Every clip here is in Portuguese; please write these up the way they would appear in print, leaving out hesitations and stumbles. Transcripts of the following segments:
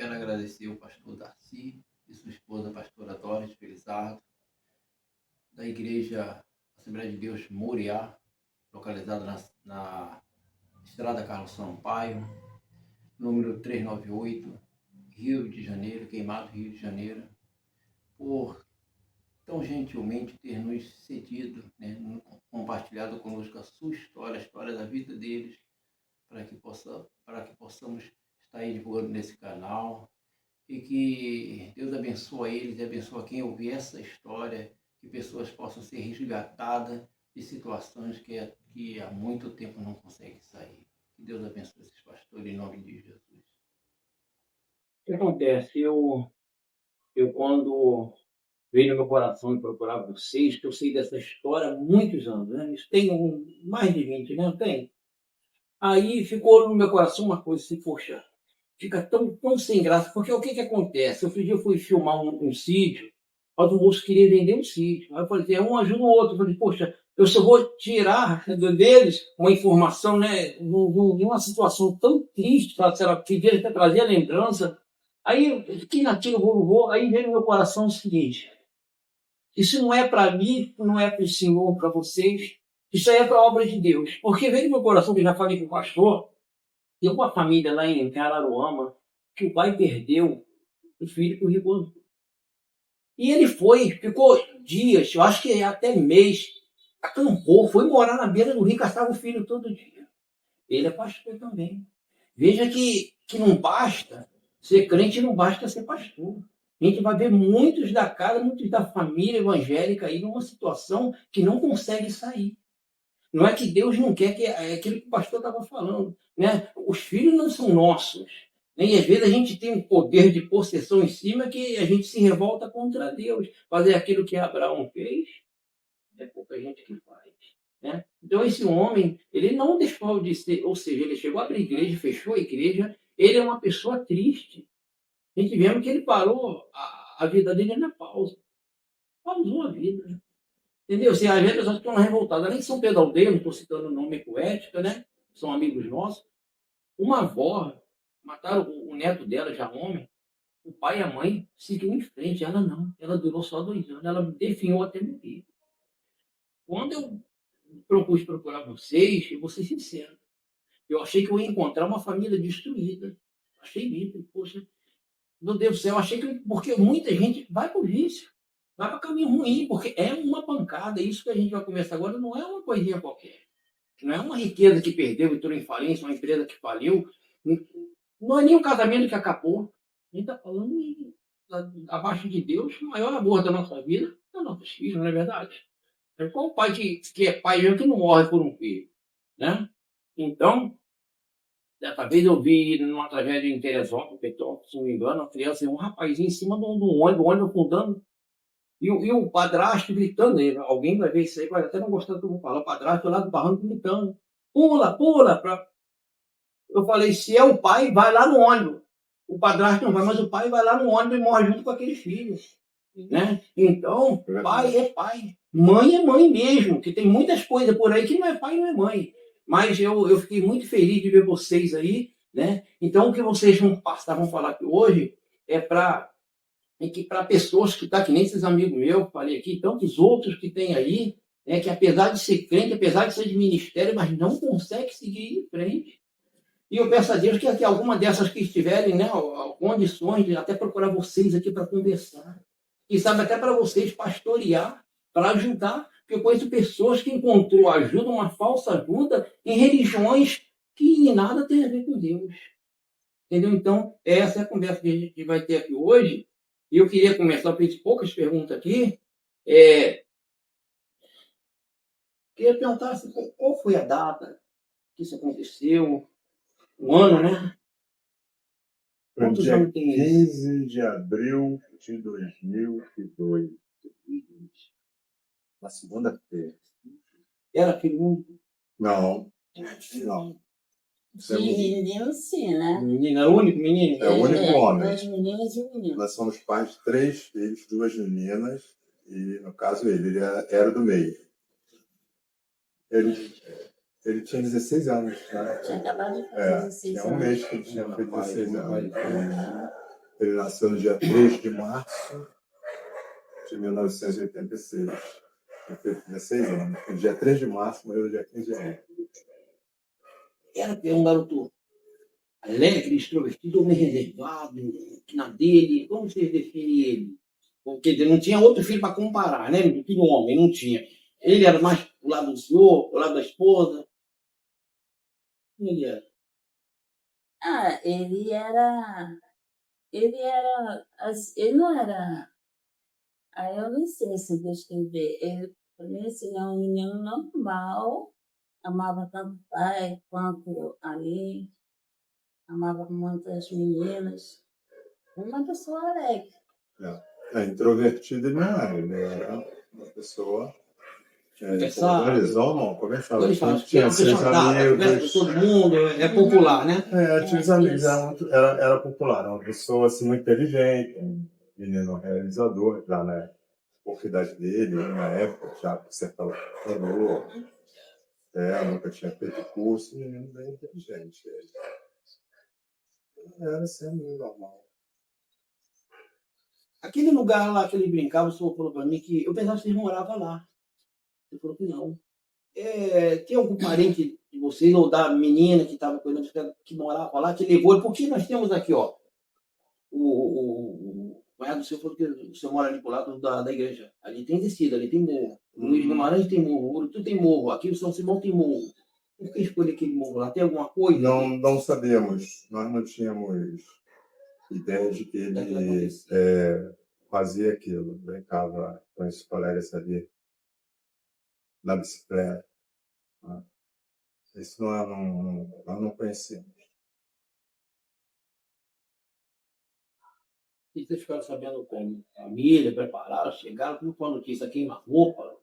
quero agradecer o pastor Darcy e sua esposa, a pastora Doris Felizardo, da Igreja Assembleia de Deus Moriá, localizada na Estrada Carlos Sampaio, número 398, Rio de Janeiro, Queimado, Rio de Janeiro, por tão gentilmente ter nos cedido, né, compartilhado conosco a sua história, a história da vida deles, para que possamos estar aí divulgando nesse canal, e que Deus abençoe eles e abençoe quem ouvir essa história, que pessoas possam ser resgatadas de situações que há muito tempo não conseguem sair. Que Deus abençoe esses pastores em nome de Jesus. O que acontece? Eu quando veio no meu coração de procurar vocês, que eu sei dessa história há muitos anos, né? Isso tem mais de 20, né? Tem. Aí ficou no meu coração uma coisa assim, poxa, fica tão sem graça, porque o que acontece? Outro dia eu fui filmar um sítio, mas o moço queria vender um sítio. Aí eu falei, um ajuda o outro. Eu falei, poxa, eu só vou tirar deles uma informação, né, numa situação tão triste, que devia até trazer a lembrança. Aí eu fiquei naquilo, aí veio no meu coração o seguinte, isso não é para mim, não é para o Senhor, para vocês, isso aí é para a obra de Deus. Porque veio no meu coração, que eu já falei com o pastor, tem uma família lá em Araruama que o pai perdeu o filho por rigor. E ele ficou dias, eu acho que até mês, acampou, foi morar na beira do rio, caçava o filho todo dia. Ele é pastor também. Veja que não basta ser crente, não basta ser pastor. A gente vai ver muitos da casa, muitos da família evangélica aí numa situação que não consegue sair. Não é que Deus não quer, que é aquilo que o pastor estava falando, né? Os filhos não são nossos. Né? E às vezes a gente tem um poder de possessão em cima que a gente se revolta contra Deus. Fazer aquilo que Abraão fez, é pouca gente que faz. Né? Então esse homem, ele não deixou de ser, ou seja, ele chegou a abrir igreja, fechou a igreja, ele é uma pessoa triste. A gente vemos que ele parou a vida dele na pausa. Pausou a vida. Entendeu? Se às vezes as pessoas estão revoltadas, além de São Pedro Aldeia, não estou citando o nome poética, né? São amigos nossos. Uma avó, mataram o neto dela, já homem, o pai e a mãe seguiram em frente, ela não. Ela durou só 2 anos, ela definhou até morrer. Quando eu propus procurar vocês, eu vou ser sincero, eu achei que eu ia encontrar uma família destruída. Achei mesmo, poxa, meu Deus do céu, achei que, porque muita gente vai para o vício, vai para caminho ruim, porque é uma pancada. Isso que a gente vai começar agora não é uma coisinha qualquer. Não é uma riqueza que perdeu, entrou em falência, uma empresa que faliu. Não é nem um casamento que acabou. A gente está falando abaixo de Deus, o maior amor da nossa vida é os nossos filhos, não é verdade? É qual o pai que é pai mesmo que não morre por um filho? Né? Então, dessa vez eu vi numa tragédia em Teresópolis, Petrópolis, se não me engano, uma criança, um rapazinho em cima de um ônibus afundando. E o padrasto gritando, alguém vai ver isso aí, vai até não gostar do que eu vou falar, o padrasto lá do barranco gritando, pula, pula. Eu falei, se é o pai, vai lá no ônibus. O padrasto não vai, mas o pai vai lá no ônibus e morre junto com aquele filho. Né? Então, pai é pai, mãe é mãe mesmo, que tem muitas coisas por aí que não é pai e não é mãe. Mas eu fiquei muito feliz de ver vocês aí, né? Então, o que vocês vão falar aqui hoje é para pessoas que que nem esses amigos meus, falei aqui, tantos outros que tem aí, né, que apesar de ser crente, apesar de ser de ministério, mas não consegue seguir em frente. E eu peço a Deus que alguma dessas que estiverem, né, condições de até procurar vocês aqui para conversar. E sabe, até para vocês pastorear, para ajudar, porque eu conheço pessoas que encontrou ajuda, uma falsa ajuda, em religiões que nada tem a ver com Deus. Entendeu? Então, essa é a conversa que a gente vai ter aqui hoje. E eu queria começar, eu fiz poucas perguntas aqui. Queria perguntar assim, qual foi a data que isso aconteceu, o ano, né? Quantos anos tem isso? 15 de abril de 2002. Na segunda-feira. Era filho único? Não. Menino, sim, né? Menino, era o único menino? É o único homem. 2 meninas e um menino. Nós somos pais de 3 filhos, 2 meninas, e no caso ele era do meio. Ele tinha 16 anos, né? Tinha acabado de fazer 16 tinha anos. Um mês que ele tinha feito 16 anos. Ele nasceu no dia 3 de março de 1986. Ele fez 16 anos. No dia 3 de março, morreu no dia 15 de janeiro. Era um garoto alegre, extrovertido, meio reservado, que na dele. Como vocês definem ele? Porque não tinha outro filho para comparar, né? Filho homem, não tinha. Ele era mais pro lado do senhor, pro lado da esposa. Como ele era? Ah, ele era. Ele não era. Aí eu não sei se descrever. Ele, para mim, assim, é um menino normal, amava tanto o pai quanto ali, amava muitas meninas. Uma pessoa alegre. Introvertido ele não era. Ele era uma pessoa. Conversava. Não, conversava. Ele fala que Tinha uma seus pessoa dada, conversa com amigos. todo mundo, é popular, né? Tinha os amigos, era popular. Era uma pessoa assim, muito inteligente, um menino realizador, já na pouca idade dele, na época, já por ser computador. Nunca tinha feito curso, menino bem inteligente. Era assim, menino normal. Aquele lugar lá que ele brincava, o senhor falou para mim que eu pensava que vocês moravam lá. Ele falou que não. Tem algum parente de vocês, ou da menina que estava cuidando que morava lá, que levou ele? Porque nós temos aqui, ó, o cunhado do senhor falou que o senhor mora ali pro lado da igreja. Ali tem descida, ali tem morro. Luiz Guimarães tem morro, tudo tem morro. Aqui o São Simão tem morro. Por que escolher aquele morro lá? Tem alguma coisa? Não sabíamos. Nós não tínhamos ideia de que ele fazia aquilo. Brincava com esses colegas ali na bicicleta. Isso nós não conhecemos. E vocês ficaram sabendo como? Família, prepararam, chegaram, como foi a notícia aqui na roupa?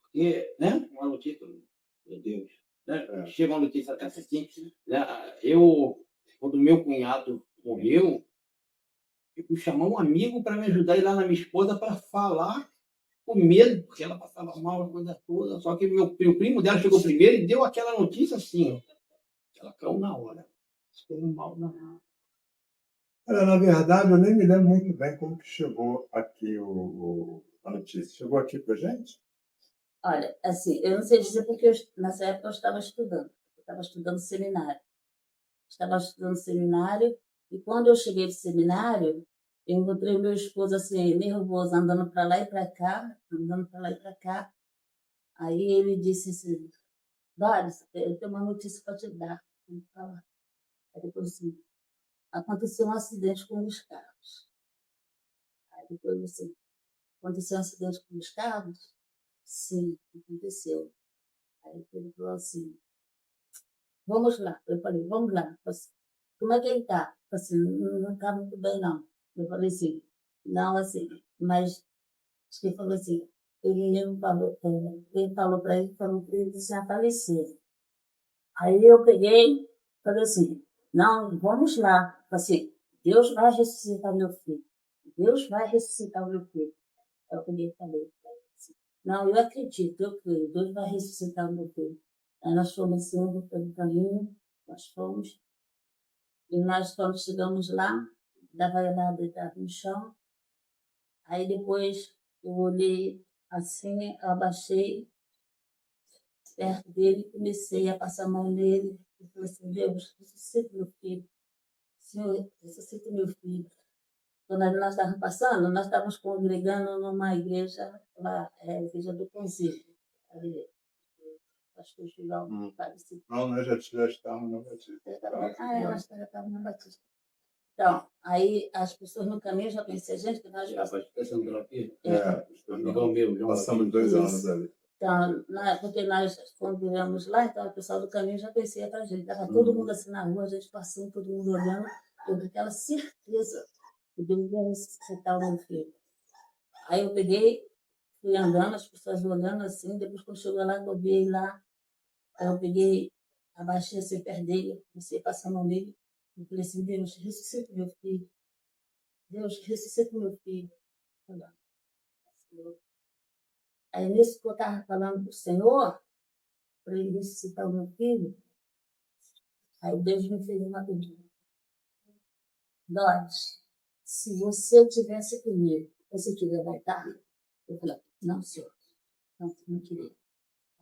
Porque, né? Uma notícia, meu Deus. Né? Chega uma notícia dessa assim, né? Quando meu cunhado morreu, eu fui chamar um amigo para me ajudar a ir lá na minha esposa para falar com medo, porque ela passava mal, a coisa toda. Só que o primo dela chegou primeiro e deu aquela notícia assim, ó. Ela caiu na hora. Ficou mal na hora. Na verdade, eu nem me lembro muito bem como que chegou aqui a notícia. Chegou aqui para a gente? Olha, assim, eu não sei dizer porque nessa época eu estava estudando. Eu estava estudando seminário. Estava estudando seminário e quando eu cheguei do seminário, eu encontrei meu esposo assim, nervoso, andando para lá e para cá, andando para lá e para cá. Aí ele disse assim, Doris, eu tenho uma notícia para te dar. Vamos falar. Aí depois assim, aconteceu um acidente com os carros. Aí depois assim, aconteceu um acidente com os carros? Sim, aconteceu. Aí ele falou assim, vamos lá. Eu falei, vamos lá. Como é que ele está? Assim, não está muito bem, não. Eu falei assim, não, assim, mas ele falou assim, ele falou para ele, falou que ele tinha falecido. Aí eu peguei, falei assim, não, vamos lá. Falei assim, Deus vai ressuscitar meu filho. Deus vai ressuscitar o meu filho. Aí eu peguei e falei, não, eu acredito, eu creio, Deus vai ressuscitar o meu filho. Aí nós fomos assim, pelo caminho, nós fomos, e nós quando chegamos lá, estava lá deitado no chão. Aí depois eu olhei assim, abaixei perto dele, comecei a passar a mão nele. Eu falei assim, Deus, ressuscita meu filho. Senhor, ressuscita meu filho. Quando nós estávamos passando, nós estávamos congregando numa igreja lá, a igreja do Conselho. Acho que o João parecido. Não, nós já estávamos na Batista. Nós já estávamos na Batista. Então, aí as pessoas no caminho já conheciam a gente, que nós já passamos 2 anos ali. Então, porque nós, quando viramos lá, então o pessoal do caminho já conhecia a gente. Estava todo mundo assim na rua, a gente passando, todo mundo olhando, eu com aquela certeza que Deus ia ressuscitar o meu filho. Aí eu peguei, fui andando, as pessoas olhando assim, depois quando chegou lá, eu vi ele lá, aí eu peguei, abaixei assim perto dele, comecei a passar a mão nele, eu falei assim, Deus, ressuscita meu filho. Deus, ressuscita meu filho. Aí, nisso que eu estava falando para o Senhor, para ele ressuscitar o meu filho, aí Deus me fez uma pergunta. Dores, se você tivesse comigo, você queria voltar? Eu falei, não, senhor, não queria.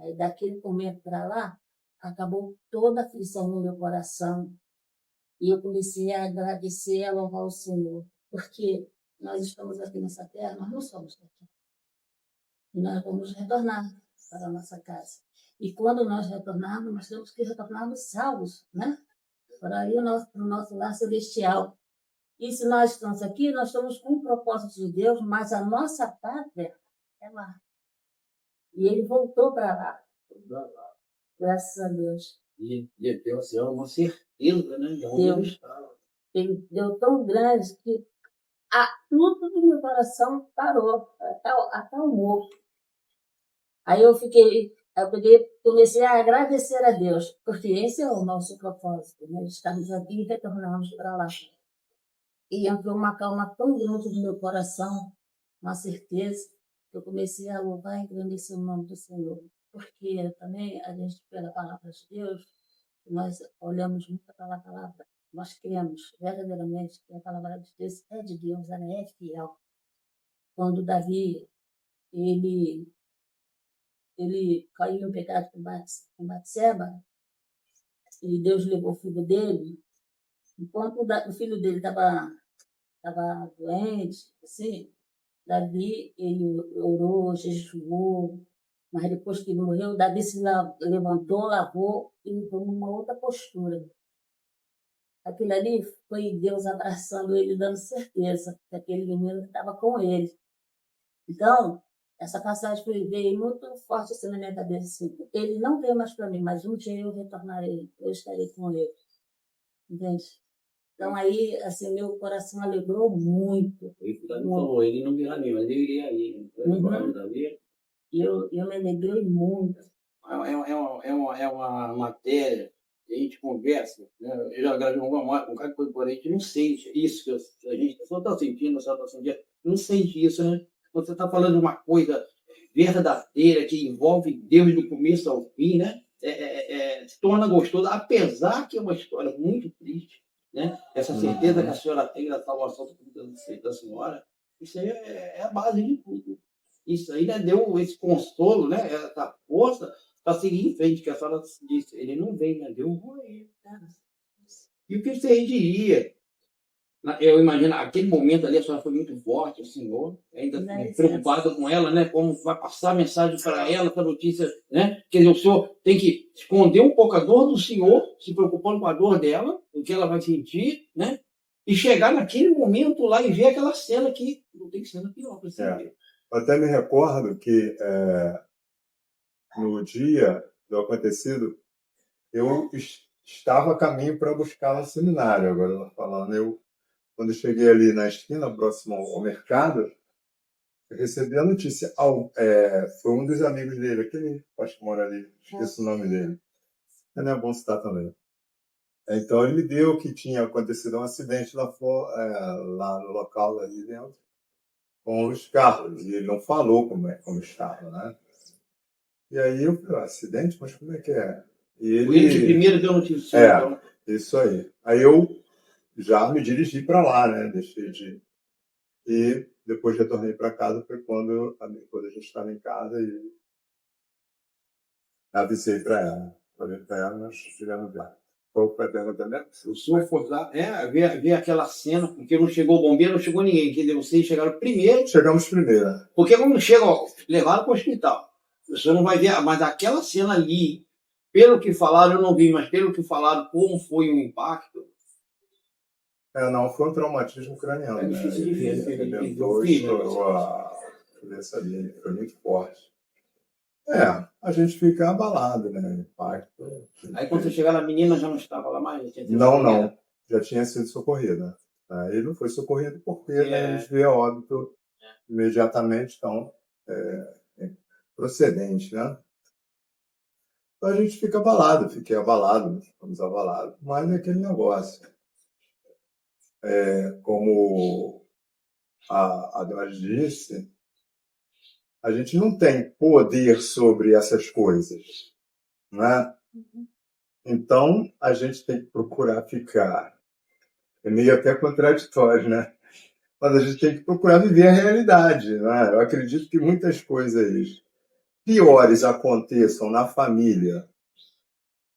Aí, daquele momento para lá, acabou toda a aflição no meu coração. E eu comecei a agradecer e a louvar o Senhor. Porque nós estamos aqui nessa terra, nós não somos daqui. E nós vamos retornar para a nossa casa. E quando nós retornarmos, nós temos que retornarmos salvos, né? Para ir para o nosso lar celestial. E se nós estamos aqui, nós estamos com o propósito de Deus, mas a nossa pátria é lá. E ele voltou para lá. Graças a Deus. E Deus é uma certeza, né? De onde Deus. ele estava. Ele deu tão grande que tudo do meu coração parou, acalmou. Aí eu comecei a agradecer a Deus, porque esse é o nosso propósito, né? Estamos aqui e retornamos para lá. E entrou uma calma tão grande no meu coração, uma certeza, que eu comecei a louvar e engrandecer o nome do Senhor. Porque também a gente, pela palavra de Deus, nós olhamos muito para a palavra, nós cremos verdadeiramente que a palavra de Deus é de Deus, ela é fiel. Quando Davi, ele caiu em pecado com Batseba, e Deus levou o filho dele, enquanto o filho dele estava doente, assim, Davi, ele orou, jejuou, mas depois que ele morreu, Davi se levantou, lavou e entrou numa outra postura. Aquilo ali foi Deus abraçando ele, dando certeza que aquele menino estava com ele. Então, essa passagem veio muito forte assim na minha cabeça. Assim, ele não veio mais para mim, mas um dia eu retornarei, eu estarei com ele. Entende? Então, aí, assim, meu coração alegrou muito. Ele falou, ele não virá nem, mas ele iria aí. E eu me alegrei muito. É uma matéria que a gente conversa, né? Eu já gravei um cara que por aí, a gente não sente isso que a gente só está sentindo, só está sentindo, não sente isso, né? Quando você está falando de uma coisa verdadeira que envolve Deus do começo ao fim, né? Se torna gostoso, apesar que é uma história muito triste, né? Essa certeza que a senhora tem da salvação da senhora, isso aí é a base de tudo. Isso aí, né, deu esse consolo, né, essa força para seguir em frente, que a senhora disse, ele não vem, né, deu um ele, cara. E o que você diria? Eu imagino, aquele momento ali, a senhora foi muito forte, o senhor, ainda preocupado com ela, né, como vai passar a mensagem para ela, essa notícia, né, quer dizer, o senhor tem que esconder um pouco a dor do senhor, se preocupando com a dor dela, o que ela vai sentir, né, e chegar naquele momento lá e ver aquela cena que não tem cena pior para você ver. Eu até me recordo que no dia do acontecido, eu estava a caminho para buscar um seminário. Agora, falando, quando eu cheguei ali na esquina, próximo ao mercado, eu recebi a notícia. Foi um dos amigos dele, aquele acho que mora ali, esqueço o nome dele. Não é bom citar também. Então, ele me deu que tinha acontecido um acidente lá no local ali dentro, com os carros, e ele não falou como estava, né? E aí eu falei, acidente? Mas como é que é? E ele que primeiro deu notícia. Então. Isso aí. Aí eu já me dirigi para lá, né? Deixei de... E depois retornei para casa, foi quando a gente estava em casa e avisei para ela. Falei para ela, nós tivemos ver. Qual foi a pergunta dela? O senhor foi lá, ver aquela cena, porque não chegou o bombeiro, não chegou ninguém. Quer dizer, vocês chegaram primeiro. Chegamos primeiro. Porque quando chegam, levaram para o hospital. O senhor não vai ver, mas aquela cena ali, pelo que falaram, eu não vi, mas pelo que falaram, como foi o impacto. Não, foi um traumatismo craniano. É difícil de ver. Estourou a cabeça dele, foi muito forte. A gente fica abalado, né? Impacto. Aí quando você chegar, a menina já não estava lá mais? Não. Já tinha sido socorrida. Ele não foi socorrido porque a gente veio a óbito imediatamente, então, procedente, né? Então a gente fica abalado, fiquei abalado, ficamos abalados, mas é aquele negócio. Como a Dora disse, a gente não tem poder sobre essas coisas, né? Então, a gente tem que procurar ficar É meio até contraditório, né? Mas a gente tem que procurar viver a realidade, né? Eu acredito que muitas coisas piores aconteçam na família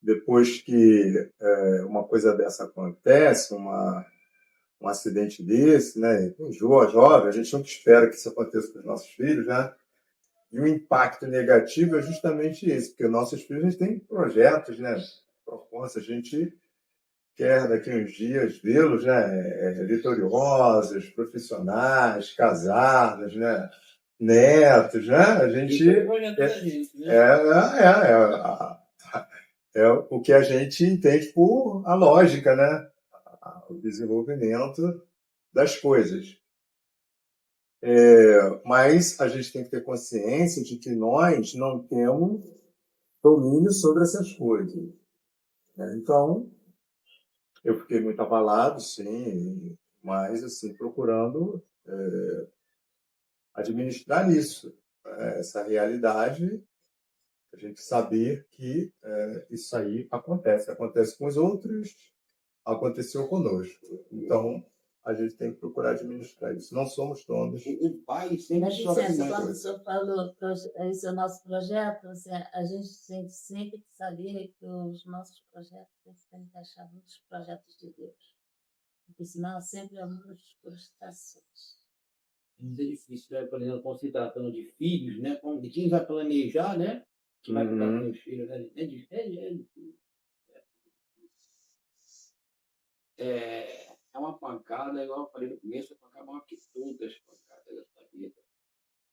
depois que uma coisa dessa acontece, um acidente desse, né? Jovem, a gente nunca espera que isso aconteça com os nossos filhos, né? E o impacto negativo é justamente esse, porque nossos filhos, a gente tem projetos, né? Propostas, a gente quer daqui a uns dias vê-los, né? Vitoriosos, profissionais, casados, né? Netos, né? A gente Isso é o projeto da gente, né? é o que a gente entende por a lógica, né? O desenvolvimento das coisas. Mas a gente tem que ter consciência de que nós não temos domínio sobre essas coisas, né? Então, eu fiquei muito abalado, sim, mas assim, procurando administrar isso, essa realidade, a gente saber que isso aí acontece com os outros, aconteceu conosco. Então, a gente tem que procurar administrar isso. Não somos donos. O pai sempre Mas, sofre licença, mais. quando o senhor falou que esse é o nosso projeto, assim, a gente tem sempre que saber que os nossos projetos têm que estar encaixados nos projetos de Deus. Porque senão sempre há muitas frustrações. Muito difícil, né? Por exemplo, quando se tratando de filhos, né? De quem vai planejar, né? Que vai ficar com os filhos, né? É uma pancada, igual eu falei no começo, é pancada maior que todas as pancadas dessa vida.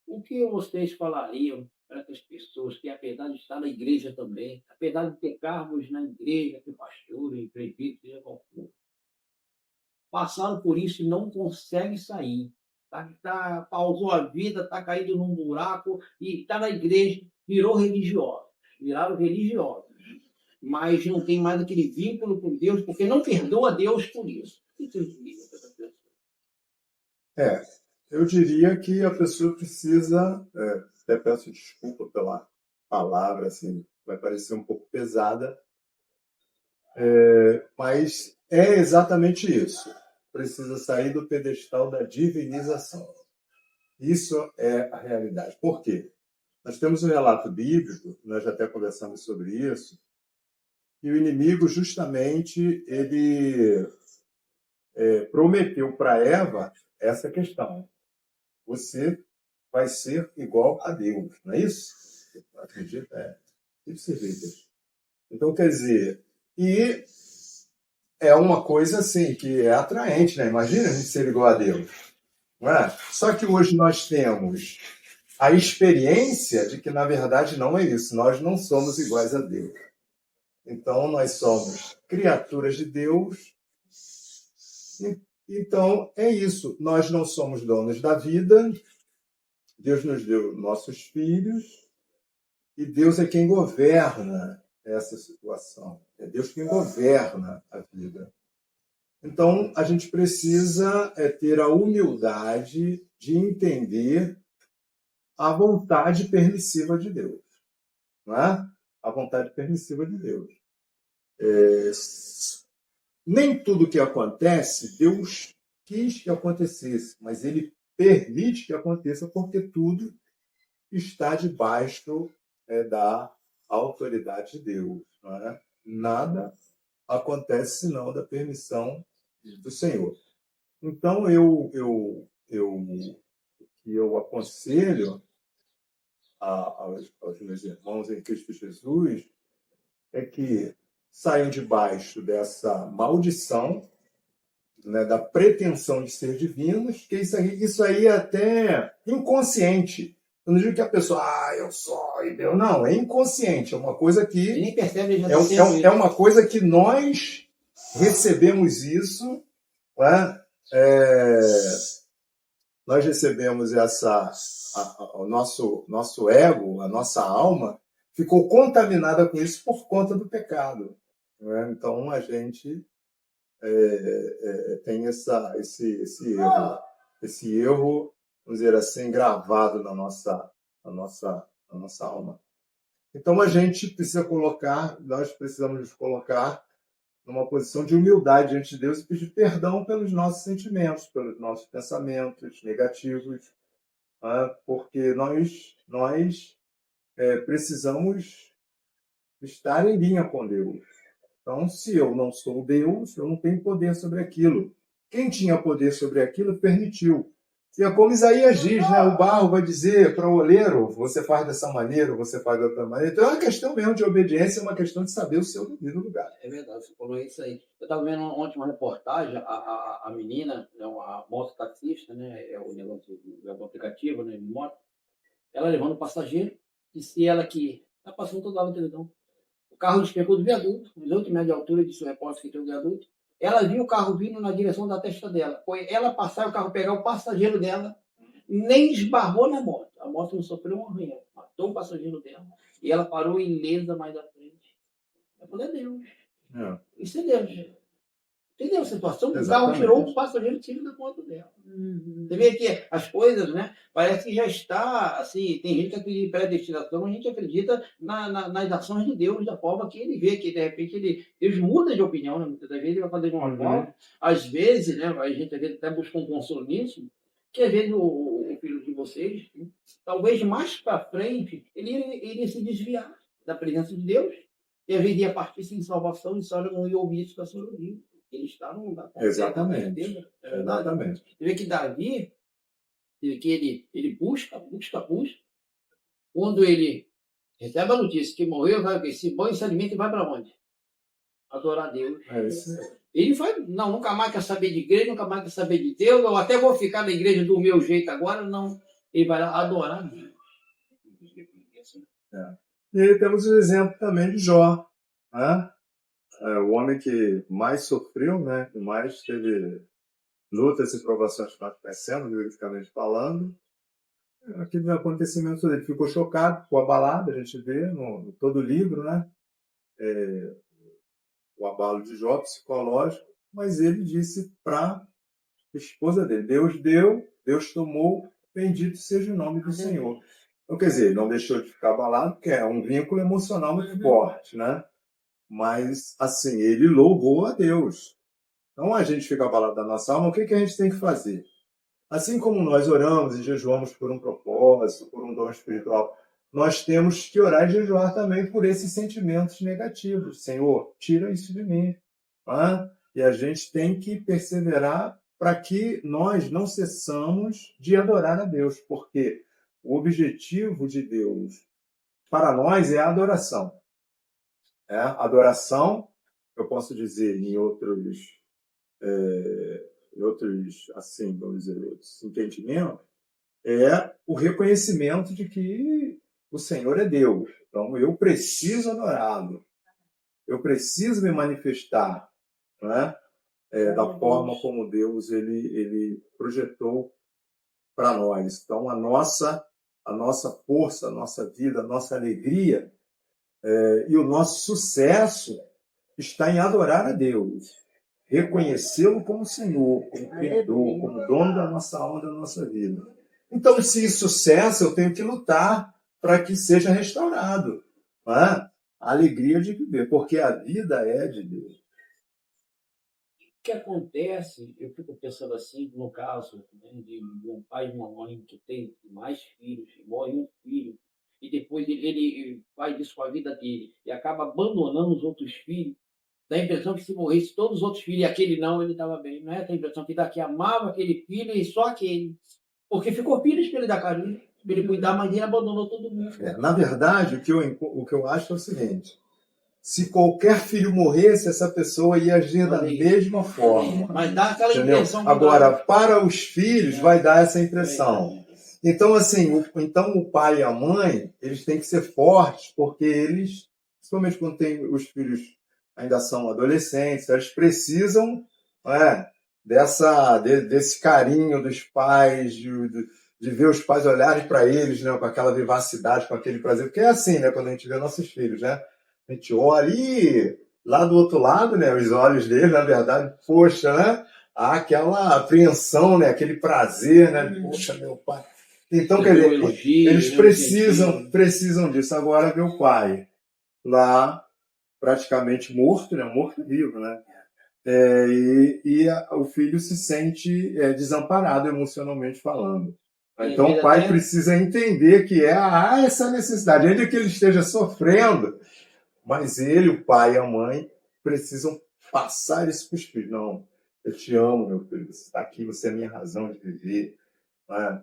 O que vocês falariam para essas pessoas que, apesar de estar na igreja também, apesar de ter cargos na igreja, ter pastor, presbítero, seja qual for, passaram por isso e não conseguem sair? Pausou a vida, está caído num buraco e está na igreja, viraram religiosos, mas não tem mais aquele vínculo com Deus, porque não perdoa Deus por isso. O que você diria para essa pessoa? Eu diria que a pessoa precisa, até peço desculpa pela palavra, assim, vai parecer um pouco pesada, mas é exatamente isso. Precisa sair do pedestal da divinização. Isso é a realidade. Por quê? Nós temos um relato bíblico, nós já até conversamos sobre isso, e o inimigo, justamente, ele prometeu para Eva essa questão. Você vai ser igual a Deus, não é isso? Acredita? Então, quer dizer, e é uma coisa assim que é atraente, né? Imagina a gente ser igual a Deus, não é? Só que hoje nós temos a experiência de que, na verdade, não é isso. Nós não somos iguais a Deus. Então, nós somos criaturas de Deus. Então, é isso. Nós não somos donos da vida. Deus nos deu nossos filhos. E Deus é quem governa essa situação. É Deus quem governa a vida. Então, a gente precisa ter a humildade de entender a vontade permissiva de Deus. Não é? A vontade permissiva de Deus. Nem tudo que acontece, Deus quis que acontecesse, mas Ele permite que aconteça porque tudo está debaixo da autoridade de Deus. Não é? Nada acontece senão da permissão do Senhor. Então, eu aconselho aos meus irmãos em Cristo Jesus é que saiam debaixo dessa maldição, né, da pretensão de ser divinos, que isso aí é até inconsciente. Eu não digo que a pessoa, eu sou e Deus. Não, é inconsciente, é uma coisa que... Ele nem percebe, já é uma coisa que nós recebemos isso, né? Nós recebemos o nosso ego, a nossa alma, ficou contaminada com isso por conta do pecado. Né? Então, a gente tem esse erro, vamos dizer assim, gravado na nossa alma. Então, nós precisamos nos colocar numa posição de humildade diante de Deus e pedir perdão pelos nossos sentimentos, pelos nossos pensamentos negativos, né? Porque nós precisamos estar em linha com Deus. Então, se eu não sou Deus, eu não tenho poder sobre aquilo. Quem tinha poder sobre aquilo permitiu. E é como Isaías diz, né? O barro vai dizer para o oleiro, você faz dessa maneira, você faz de outra maneira. Então é uma questão mesmo de obediência, é uma questão de saber o seu devido lugar. É verdade, você falou isso aí. Eu estava vendo ontem uma reportagem, a menina, né, a mototaxista, né, é o negócio do aplicativo, né, de moto, ela levando o passageiro, disse ela que está passando toda hora na televisão. O carro despegou do viaduto, uns 8 metros de altura, disse o repórter que tem o viaduto. Ela viu o carro vindo na direção da testa dela. Foi ela passar e o carro pegar o passageiro dela, nem esbarrou na moto. A moto não sofreu um arranhão, matou o passageiro dela. E ela parou ilesa mais à frente. É poder Deus. É. Isso é Deus. Entendeu a situação? O carro Exatamente. tirou o passageiro e tirou da moto dela. Você vê que as coisas, né? Parece que já está, assim, tem gente que acredita em predestinação, a gente acredita nas ações de Deus, da forma que ele vê, que de repente Deus muda de opinião, né? Muitas das vezes ele vai fazer de uma forma, às vezes, né? A gente às vezes até busca um consolo nisso, que às vezes o filho de vocês, talvez mais para frente, ele iria se desviar da presença de Deus, e às vezes ia partir sem salvação, e só não ia ouvir isso que a senhora ouviu. Ele está num lugar completo, Exatamente. é verdade. Exatamente. Você vê que Davi, que ele busca. Quando ele recebe a notícia que morreu, vai o quê? Se banha, se alimenta e vai para onde? Adorar a Deus. É isso aí. Ele vai, não, nunca mais quer saber de igreja, nunca mais quer saber de Deus, eu até vou ficar na igreja do meu jeito agora, não. Ele vai lá adorar a Deus. E aí temos o exemplo também de Jó, né? O homem que mais sofreu, né? Que mais teve lutas e provações que nós conhecemos, biblicamente falando. Aquele acontecimento dele ficou chocado, ficou abalado, a gente vê no todo o livro, né? O abalo de Jó psicológico, mas ele disse para a esposa dele: Deus deu, Deus tomou, bendito seja o nome do Senhor. Então, quer dizer, ele não deixou de ficar abalado, porque é um vínculo emocional muito forte, né? Mas, assim, ele louvou a Deus. Então, a gente fica abalado da nossa alma, o que a gente tem que fazer? Assim como nós oramos e jejuamos por um propósito, por um dom espiritual, nós temos que orar e jejuar também por esses sentimentos negativos. Senhor, tira isso de mim. Tá? E a gente tem que perseverar para que nós não cessamos de adorar a Deus, porque o objetivo de Deus para nós é a adoração. Adoração, eu posso dizer em outros assim, vamos dizer, outros entendimentos, é o reconhecimento de que o Senhor é Deus. Então, eu preciso adorá-lo. Eu preciso me manifestar, né? Da forma como Deus ele projetou para nós. Então, a nossa força, a nossa vida, a nossa alegria e o nosso sucesso está em adorar a Deus. Reconhecê-lo como Senhor, como Criador, como dono da nossa alma, da nossa vida. Então, se isso cessa, eu tenho que lutar para que seja restaurado, né? A alegria de viver, porque a vida é de Deus. O que acontece, eu fico pensando assim, no caso, né, de um pai e uma mãe que tem mais filhos, morre um filho, e depois ele faz isso com a vida dele, e acaba abandonando os outros filhos. Dá a impressão que se morresse todos os outros filhos e aquele não, ele estava bem. Não é? Dá a impressão que daqui amava aquele filho e só aquele. Porque ficou filho para ele dar carinho, para ele cuidar, mas ele abandonou todo mundo. Na verdade, o que eu acho é o seguinte: se qualquer filho morresse, essa pessoa ia agir da mesma forma. Mas dá aquela impressão. Agora, para os filhos, vai dar essa impressão. Então, assim, o pai e a mãe, eles têm que ser fortes, porque eles, principalmente quando tem os filhos ainda são adolescentes, eles precisam desse carinho dos pais, de ver os pais olharem para eles, né, com aquela vivacidade, com aquele prazer. Porque é assim, né, quando a gente vê nossos filhos, né? A gente olha e lá do outro lado, né, os olhos deles, na verdade, poxa, né? Há aquela apreensão, né, aquele prazer, né? Poxa, meu pai. Então, quer dizer, eles precisam disso. Agora, meu pai, lá praticamente morto, né? Morto-vivo, né? O filho se sente desamparado emocionalmente falando. Então o pai precisa entender que há essa necessidade, ainda que ele esteja sofrendo, mas ele, o pai e a mãe, precisam passar isso para os filhos. Não, eu te amo, meu filho, você está aqui, você é a minha razão de viver. Né?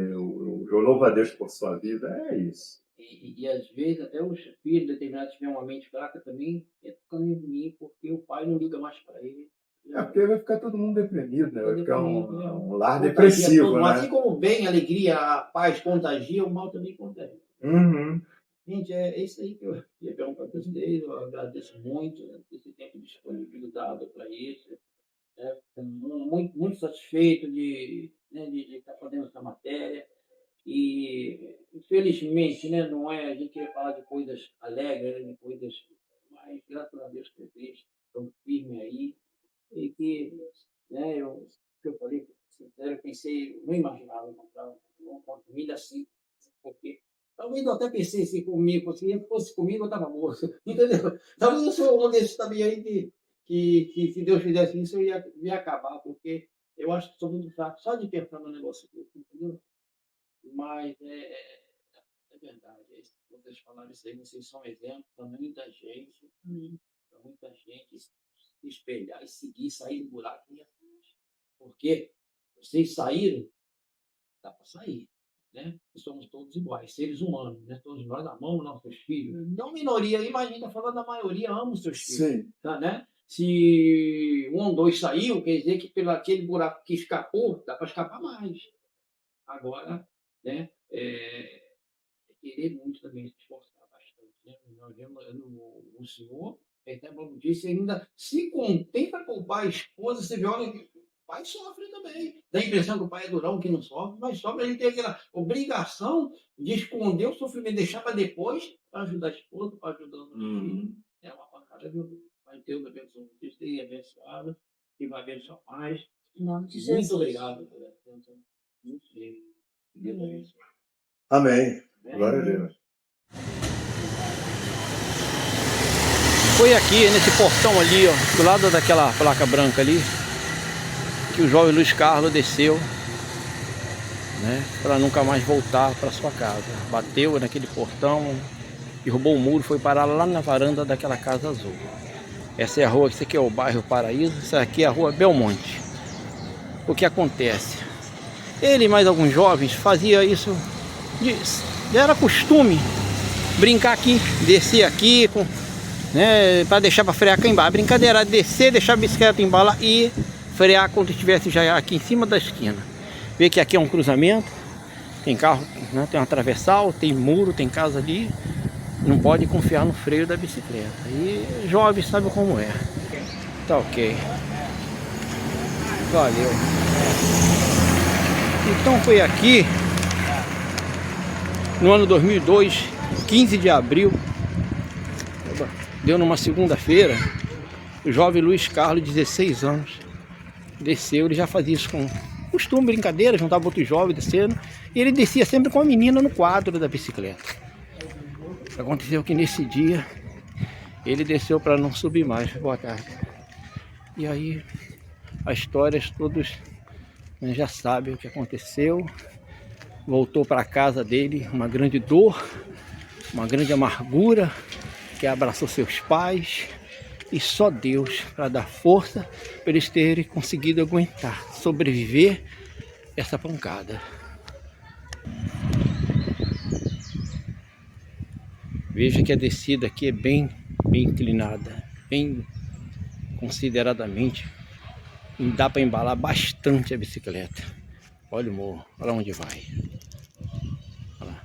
Eu louvo a Deus por sua vida, é isso. E às vezes até os filhos determinados tiverem uma mente fraca também, ficam em mim, porque o pai não liga mais para ele. Porque vai ficar todo mundo deprimido, né? Vai ficar um lar depressivo, né? Assim como o bem, a alegria, a paz contagia, o mal também contagia. Uhum. Gente, é isso aí que eu ia perguntar para vocês. Eu agradeço muito, né, esse tempo disponibilizado para isso. Muito, muito satisfeito de estar fazendo essa matéria. E, infelizmente, né, não é, a gente queria falar de coisas alegres, de coisas, mas graças a Deus que vocês estão firmes aí. E que, né, eu falei, sincero, eu pensei, não imaginava encontrar uma família assim, porque talvez eu até pensei assim comigo, se fosse comigo eu estava morto, entendeu? Talvez eu sou um desses também aí que se Deus fizesse isso eu ia acabar, porque eu acho que sou muito fraco só de pensar no negócio desse, entendeu? Mas é verdade, vocês falaram isso aí, vocês são exemplos para muita gente, se espelhar e seguir, sair do buraco e ir à frente. Porque vocês saíram, dá para sair, né? Somos todos iguais, seres humanos, né? Todos nós amamos nossos filhos. Não minoria, imagina, falando da maioria, ama os seus filhos. Sim. Tá, né? Se um ou dois saiu, quer dizer que pelo aquele buraco que escapou, dá para escapar mais. Agora, né? Querer muito também, se esforçar bastante, né? Nós vemos o senhor, até como disse, ainda se contém para poupar a esposa, você vê, olha, o pai sofre também. Dá a impressão que o pai é durão, que não sofre, mas sofre, a gente tem aquela obrigação de esconder o sofrimento, deixar para depois, para ajudar a esposa, para ajudar os filhos. É uma pancada, viu? Vai ter uma abençoa, vocês têm abençoado, e vai abençoar mais. Muito obrigado por essa atenção. Muito bem. Deus abençoe. Amém. Glória a Deus. Foi aqui, nesse portão ali, ó, do lado daquela placa branca ali, que o jovem Luiz Carlos desceu, né, para nunca mais voltar para sua casa. Bateu naquele portão, derrubou o muro, foi parar lá na varanda daquela casa azul. Essa é a rua, esse aqui é o bairro Paraíso, essa aqui é a rua Belmonte. O que acontece? Ele e mais alguns jovens faziam isso, era costume brincar aqui, descer aqui, né, para deixar para frear aqui embaixo. A brincadeira era descer, deixar a bicicleta embalar e frear quando estivesse já aqui em cima da esquina. Vê que aqui é um cruzamento, tem carro, né, tem um atravessal, tem muro, tem casa ali. Não pode confiar no freio da bicicleta. E jovem sabe como é. Tá ok. Valeu. Então foi aqui no ano 2002, 15 de abril, deu numa segunda-feira, o jovem Luiz Carlos, 16 anos, desceu. Ele já fazia isso com costume, brincadeira, juntava outros jovens descendo, e ele descia sempre com a menina no quadro da bicicleta. Aconteceu que nesse dia ele desceu para não subir mais. Boa tarde. E aí as histórias todos, né, já sabem o que aconteceu. Voltou para a casa dele uma grande dor, uma grande amargura, que abraçou seus pais, e só Deus para dar força para eles terem conseguido aguentar, sobreviver essa pancada. Veja que a descida aqui é bem inclinada, bem consideradamente. E dá para embalar bastante a bicicleta. Olha o morro, olha onde vai. Olha lá.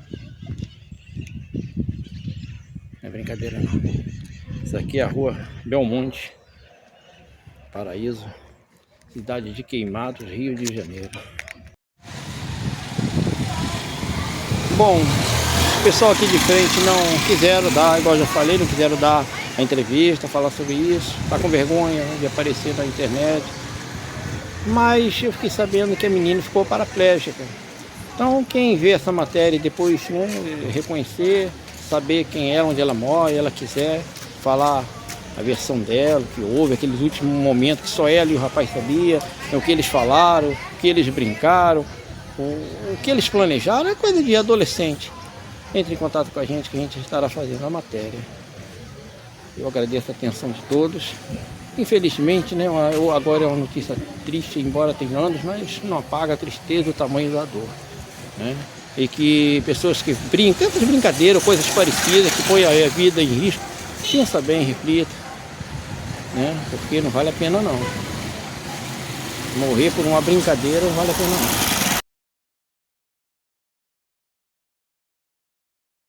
Não é brincadeira não. Isso aqui é a rua Belmonte, Paraíso, cidade de Queimados, Rio de Janeiro. Bom, o pessoal aqui de frente não quiseram dar, igual eu já falei, não quiseram dar a entrevista, falar sobre isso. Tá com vergonha de aparecer na internet. Mas eu fiquei sabendo que a menina ficou paraplégica. Então quem vê essa matéria e depois, né, reconhecer, saber quem é, onde ela mora, ela quiser, falar a versão dela, que houve, aqueles últimos momentos que só ela e o rapaz sabia, o que eles falaram, o que eles brincaram, o que eles planejaram, é coisa de adolescente. Entre em contato com a gente que a gente estará fazendo a matéria. Eu agradeço a atenção de todos. Infelizmente, né, agora é uma notícia triste, embora tenha anos, mas não apaga a tristeza, o tamanho da dor, né? E que pessoas que brincam, tantas brincadeiras, coisas parecidas, que põem a vida em risco, pensa bem, reflita, né? Porque não vale a pena não. Morrer por uma brincadeira não vale a pena não.